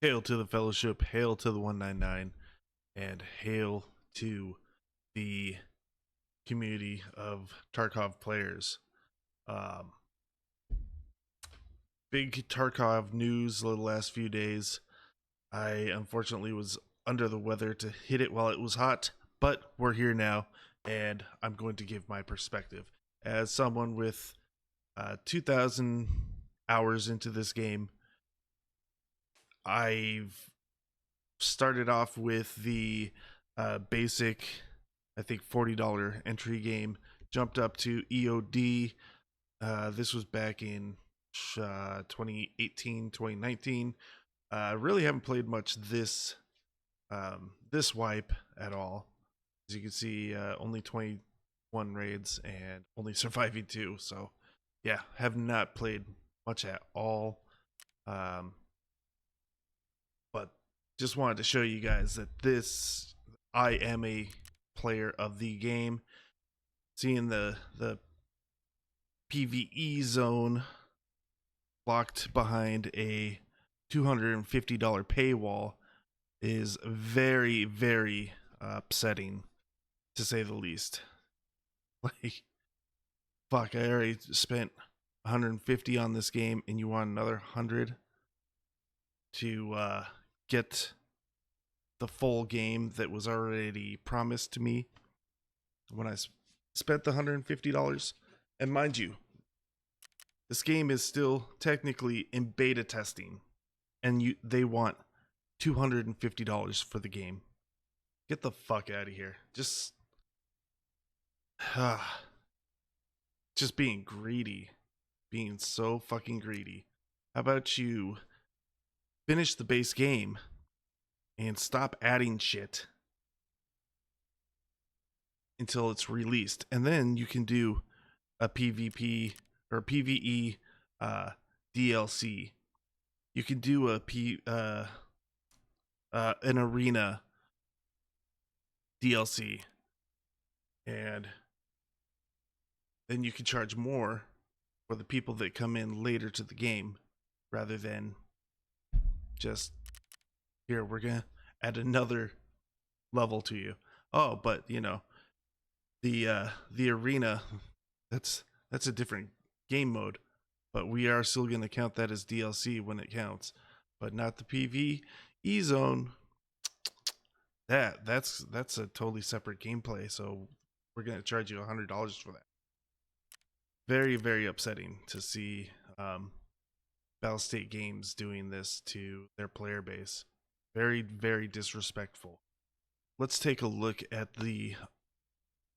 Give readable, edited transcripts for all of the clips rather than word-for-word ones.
Hail to the Fellowship, hail to the 199, and hail to the community of Tarkov players. Um, Big Tarkov news the last few days. I unfortunately was under the weather to hit it while it was hot, but we're here now, and I'm going to give my perspective. As someone with 2,000 hours into this game, I've started off with the basic, I think $40 entry game, jumped up to EOD. This was back in 2018, 2019. Really haven't played much this wipe at all. As you can see, only 21 raids and only surviving 2. So yeah, have not played much at all. But just wanted to show you guys that I am a player of the game. Seeing the PvE zone locked behind a $250 paywall is very, very upsetting, to say the least. Like, fuck, I already spent 150 on this game, and you want another 100 to get the full game that was already promised to me when I spent the $150. And mind you, this game is still technically in beta testing, and they want $250 for the game. Get the fuck out of here. Just being greedy. Being so fucking greedy. How about you finish the base game and stop adding shit until it's released, and then you can do a PvP or PvE DLC. You can do an arena DLC, and then you can charge more for the people that come in later to the game, rather than just, here, we're gonna add another level to you. Oh, but you know, the arena, that's a different game mode, but we are still gonna count that as DLC when it counts, but not the PvE zone. That's a totally separate gameplay, so we're gonna charge you $100 for that. Very, very upsetting to see Battlestate Games doing this to their player base. Very, very disrespectful. Let's take a look at the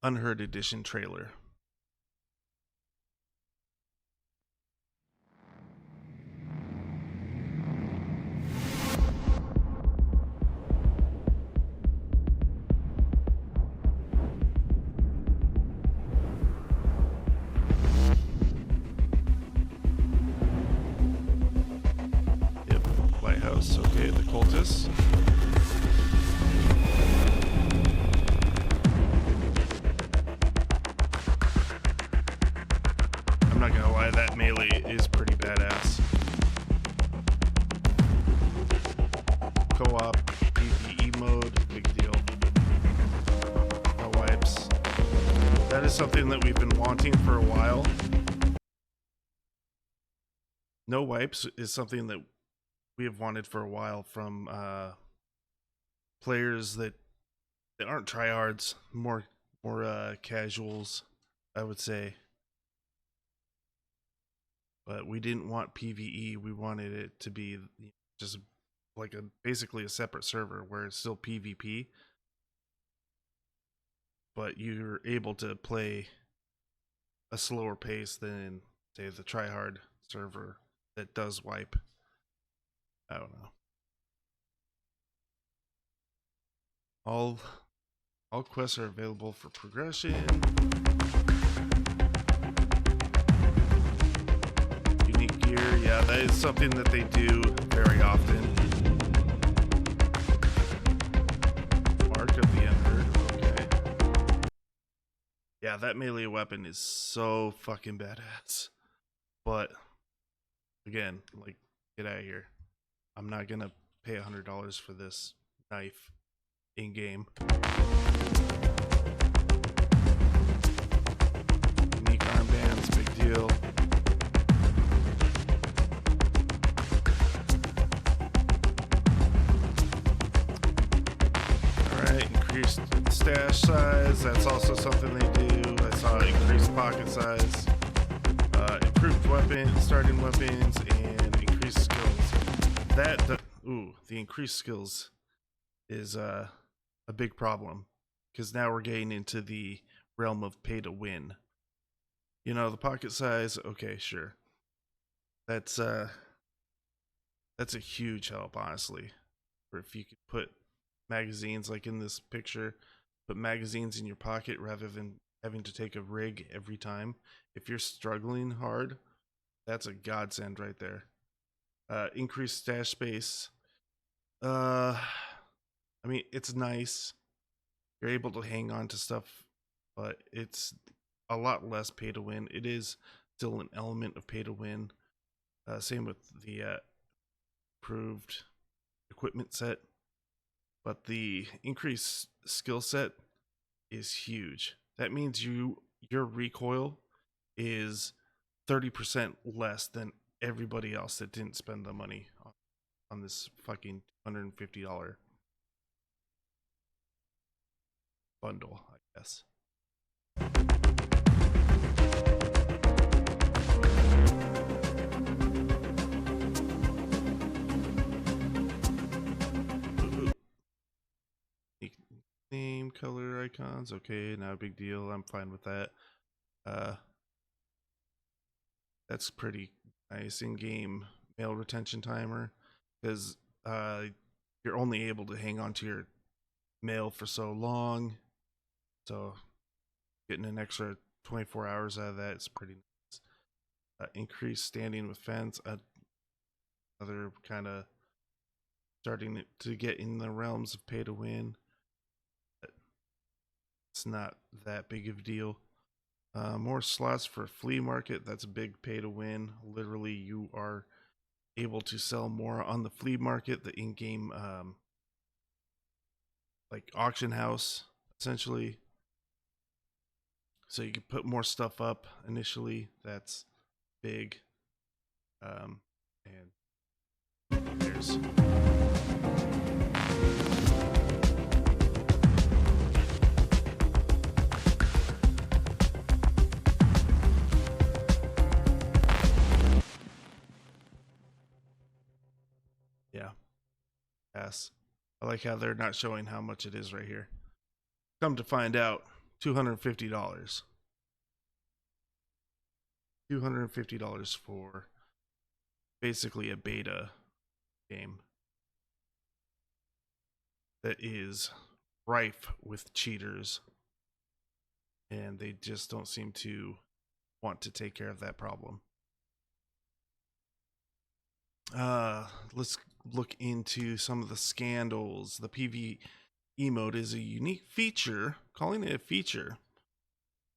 Unheard Edition trailer. Yep, Lighthouse, okay, the cultists. I'm not gonna lie, that melee is pretty badass. Co-op, PvE mode, big deal. No wipes. That is something that we've been wanting for a while. No wipes is something that we have wanted for a while from players that aren't tryhards, more casuals, I would say. But we didn't want PvE. We wanted it to be just like basically a separate server where it's still PvP, but you're able to play a slower pace than, say, the tryhard server that does wipe. I don't know. All quests are available for progression. Unique gear, yeah, that is something that they do very often. Mark of the Unheard, okay. Yeah, that melee weapon is so fucking badass. But again, like, get out of here. I'm not gonna pay $100 for this knife in game. Unique armbands, big deal. Alright, increased stash size, that's also something they do. I saw increased pocket size, improved starting weapons, and increased skills. The increased skills is a big problem, because now we're getting into the realm of pay to win. You know, the pocket size, okay, sure. That's a huge help, honestly. Or if you could put magazines, like in this picture, put magazines in your pocket rather than having to take a rig every time. If you're struggling hard, that's a godsend right there. Increased stash space. I mean, it's nice. You're able to hang on to stuff, but it's a lot less pay to win. It is still an element of pay to win. Same with the improved equipment set, but the increased skill set is huge. That means your recoil is 30% less than everybody else that didn't spend the money on this fucking $150 bundle, I guess. Name, color icons, okay, not a big deal. I'm fine with that. That's pretty nice. In-game mail retention timer, because you're only able to hang on to your mail for so long, so getting an extra 24 hours out of that is pretty nice. Increased standing with fans, another kind of starting to get in the realms of pay to win. It's not that big of a deal. More slots for flea market. That's a big pay to win. Literally, you are able to sell more on the flea market, the in-game like auction house, essentially. So you can put more stuff up initially. That's big. And there's yeah. Yes. I like how they're not showing how much it is right here. Come to find out, $250. $250 for basically a beta game that is rife with cheaters, and they just don't seem to want to take care of that problem. Let's look into some of the scandals. The PvE mode is a unique feature, calling it a feature,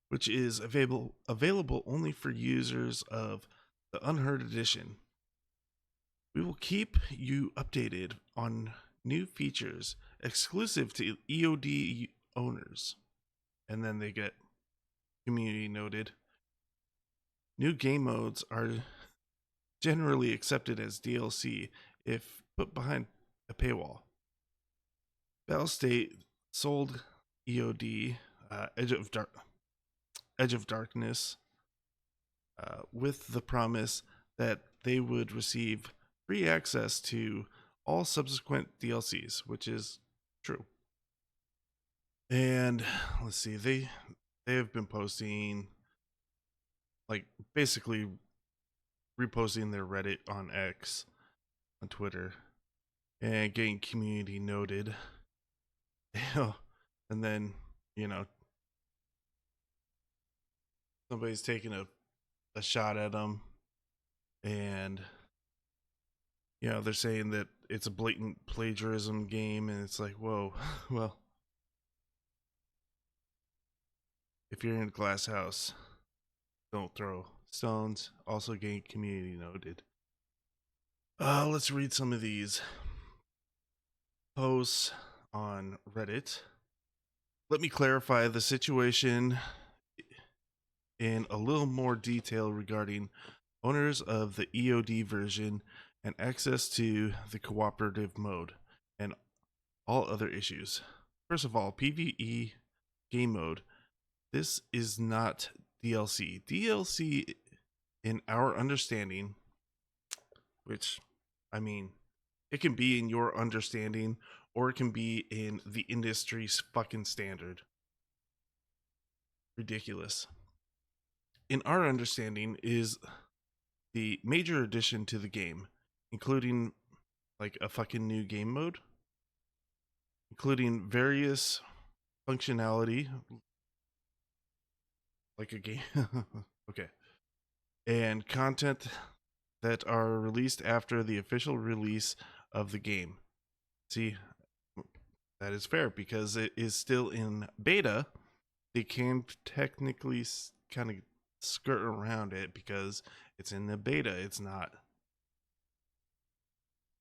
which is available only for users of the Unheard Edition. We will keep you updated on new features exclusive to EOD owners. And then they get community noted. New game modes are generally accepted as DLC if put behind a paywall. Battlestate sold EOD Edge of Darkness with the promise that they would receive free access to all subsequent DLCs, which is true. And let's see, they have been posting, like, basically reposting their Reddit on X, on Twitter, and getting community noted. And then, you know, somebody's taking a shot at them, and you know, they're saying that it's a blatant plagiarism game, and it's like, whoa. Well, if you're in a glass house, don't throw stones. Also getting community noted. Let's read some of these. posts on Reddit. Let me clarify the situation in a little more detail regarding owners of the EOD version and access to the cooperative mode and all other issues. First of all, PvE game mode. This is not DLC. DLC, in our understanding, which, I mean, it can be in your understanding or it can be in the industry's fucking standard. Ridiculous. In our understanding is the major addition to the game, including like a fucking new game mode, including various functionality like a game. Okay. And content that are released after the official release of the game. See, that is fair because it is still in beta. They can technically kind of skirt around it because it's in the beta. It's not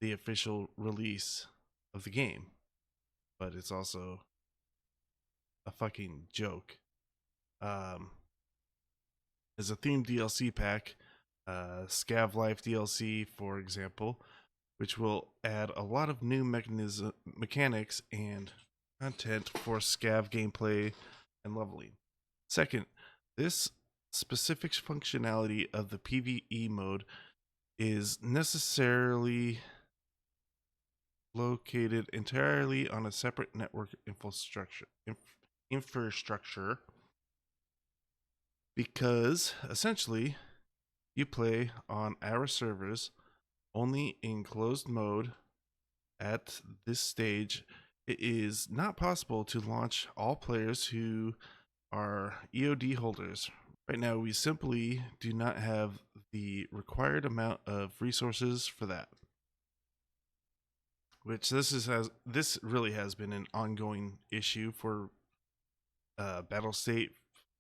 the official release of the game, but it's also a fucking joke. As a themed DLC pack, Scav Life DLC, for example, which will add a lot of new mechanics and content for Scav gameplay and leveling. Second, this specific functionality of the PvE mode is necessarily located entirely on a separate network infrastructure because essentially you play on our servers only in closed mode. At this stage, it is not possible to launch all players who are EOD holders. Right now, we simply do not have the required amount of resources for that. Which this really has been an ongoing issue for Battlestate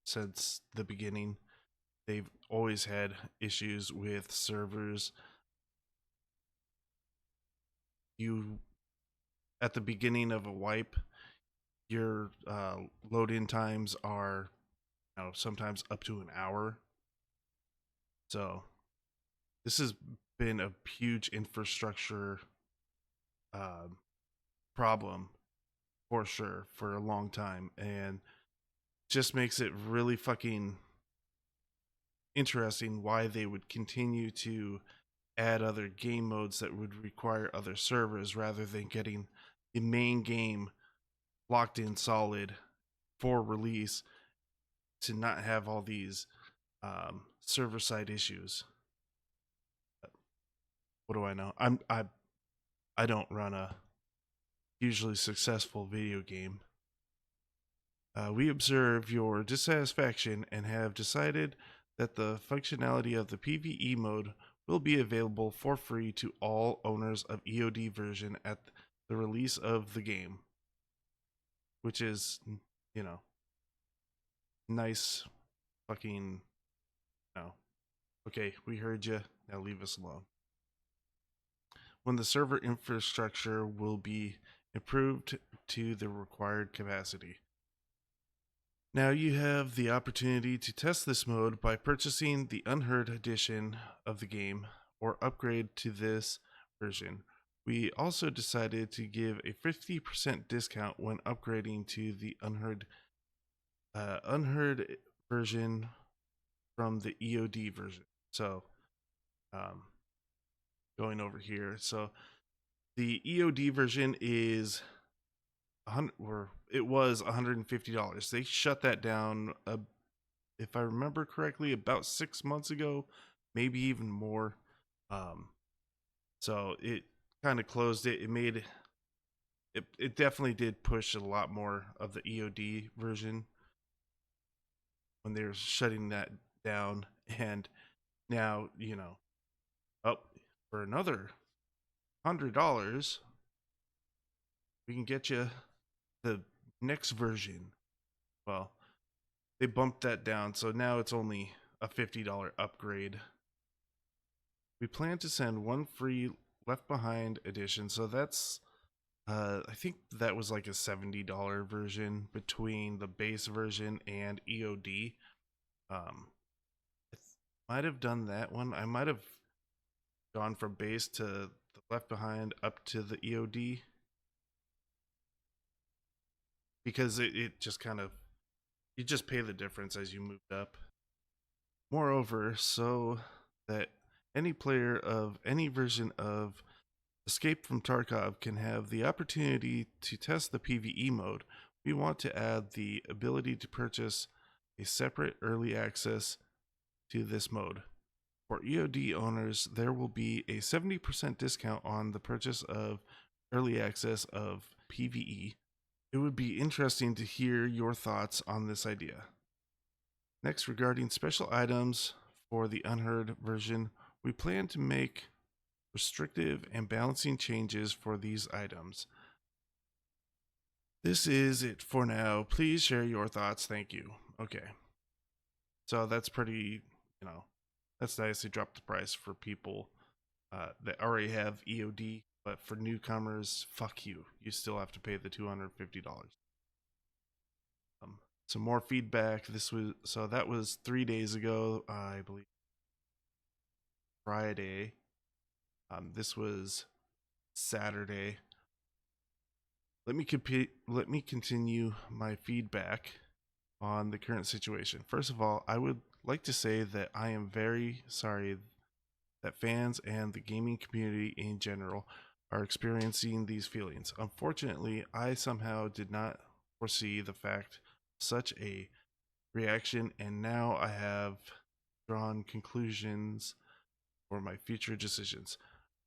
since the beginning. They've always had issues with servers. You, at the beginning of a wipe, your load-in times are, sometimes up to an hour. So this has been a huge infrastructure problem for sure for a long time, and just makes it really fucking interesting why they would continue to add other game modes that would require other servers rather than getting the main game locked in solid for release to not have all these server side issues. What do I know? I don't run a hugely successful video game. We observe your dissatisfaction and have decided that the functionality of the PvE mode will be available for free to all owners of EOD version at the release of the game. Which is, nice fucking, okay, we heard you, now leave us alone. When the server infrastructure will be improved to the required capacity. Now you have the opportunity to test this mode by purchasing the Unheard edition of the game or upgrade to this version. We also decided to give a 50% discount when upgrading to the Unheard version from the EOD version. So, going over here. So, the EOD version is it was $150. They shut that down, if I remember correctly, about 6 months ago, maybe even more. So it kind of closed it. It definitely did push a lot more of the EOD version when they were shutting that down. And now, for another $100, we can get you the next version. Well, they bumped that down, so now it's only a $50 upgrade. We plan to send one free Left Behind edition, so that's I think that was like a $70 version between the base version and EOD. I might have done that one. I might have gone from base to the Left Behind up to the EOD because it just kind of, you just pay the difference as you moved up. Moreover, so that any player of any version of Escape from Tarkov can have the opportunity to test the PvE mode, we want to add the ability to purchase a separate early access to this mode. For EOD owners, there will be a 70% discount on the purchase of early access of PvE. It would be interesting to hear your thoughts on this idea. Next, regarding special items for the unheard version, we plan to make restrictive and balancing changes for these items. This is it for now. Please share your thoughts. Thank you. Okay. So that's pretty, that's nice. They dropped the price for people that already have EOD, but for newcomers, fuck you. You still have to pay the $250. Some more feedback. That was 3 days ago, I believe. Friday. This was Saturday. Let me continue my feedback on the current situation. First of all, I would like to say that I am very sorry that fans and the gaming community in general are experiencing these feelings. Unfortunately, I somehow did not foresee the fact such a reaction, and now I have drawn conclusions for my future decisions.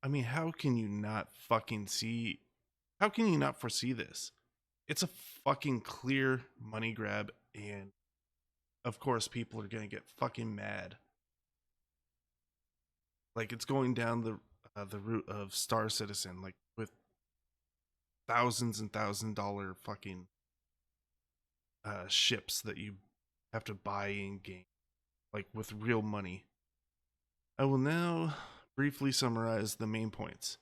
I mean, how can you not foresee this? It's a fucking clear money grab, and of course people are gonna get fucking mad. Like, it's going down the route of Star Citizen, like with thousands and $1,000 fucking ships that you have to buy in game, like with real money. I will now briefly summarize the main points.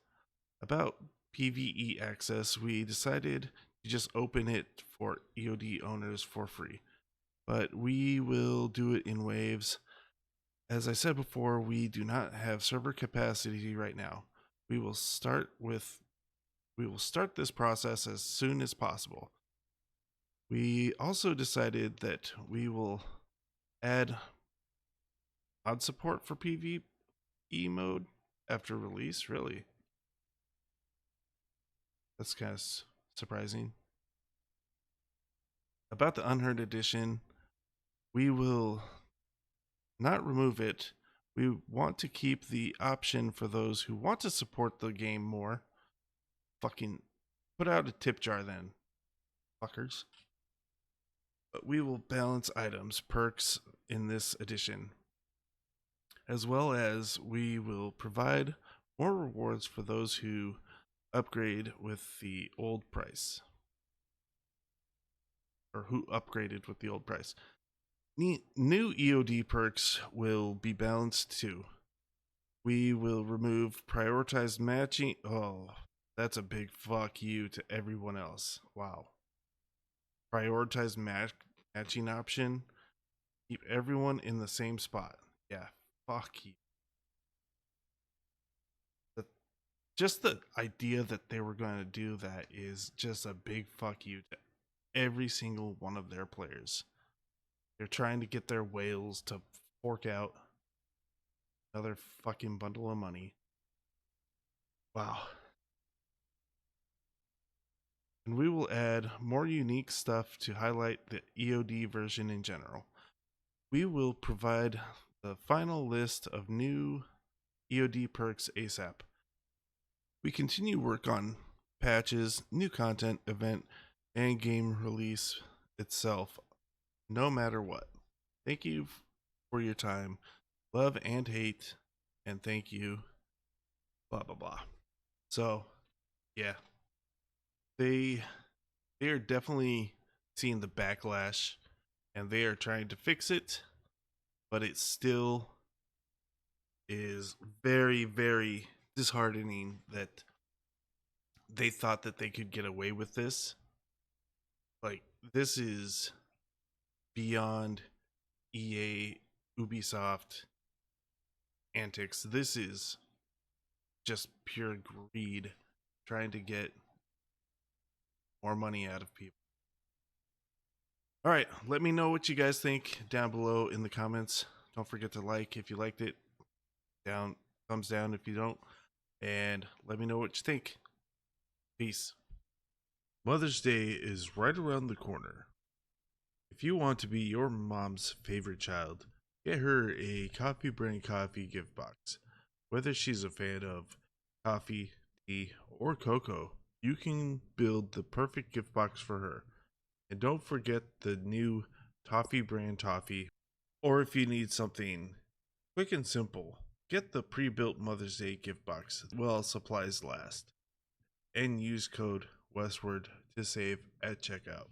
About PvE access, we decided to just open it for EOD owners for free, but we will do it in waves. As I said before, we do not have server capacity right now. We will start this process as soon as possible. We also decided that we will add mod support for PvE mode after release. Really? That's kind of surprising. About the Unheard Edition, we will not remove it. We want to keep the option for those who want to support the game more. Fucking put out a tip jar then, fuckers. But we will balance items, perks in this edition, as well as we will provide more rewards for those who upgrade with the old price, or who upgraded with the old price. New EOD perks will be balanced too. We will remove prioritized matching. Oh, that's a big fuck you to everyone else. Wow. Prioritized matching option. Keep everyone in the same spot. Yeah, fuck you. Just the idea that they were going to do that is just a big fuck you to every single one of their players. They're trying to get their whales to fork out another fucking bundle of money. Wow. And we will add more unique stuff to highlight the EOD version in general. We will provide the final list of new EOD perks ASAP. We continue work on patches, new content, event, and game release itself, no matter what. Thank you for your time, love and hate, and thank you, blah, blah, blah. So, yeah, they are definitely seeing the backlash, and they are trying to fix it, but it still is very, very disheartening that they thought that they could get away with this. Like, this is beyond EA, Ubisoft antics. This is just pure greed, trying to get more money out of people. All right, let me know what you guys think down below in the comments. Don't forget to like if you liked it, thumbs down if you don't, and let me know what you think. Peace. Mother's Day is right around the corner. If you want to be your mom's favorite child, get her a Coffee Brand Coffee gift box. Whether she's a fan of coffee, tea, or cocoa, you can build the perfect gift box for her. And don't forget the new Toffee brand toffee. Or if you need something quick and simple, get the pre-built Mother's Day gift box while supplies last. And use code Westward to save at checkout.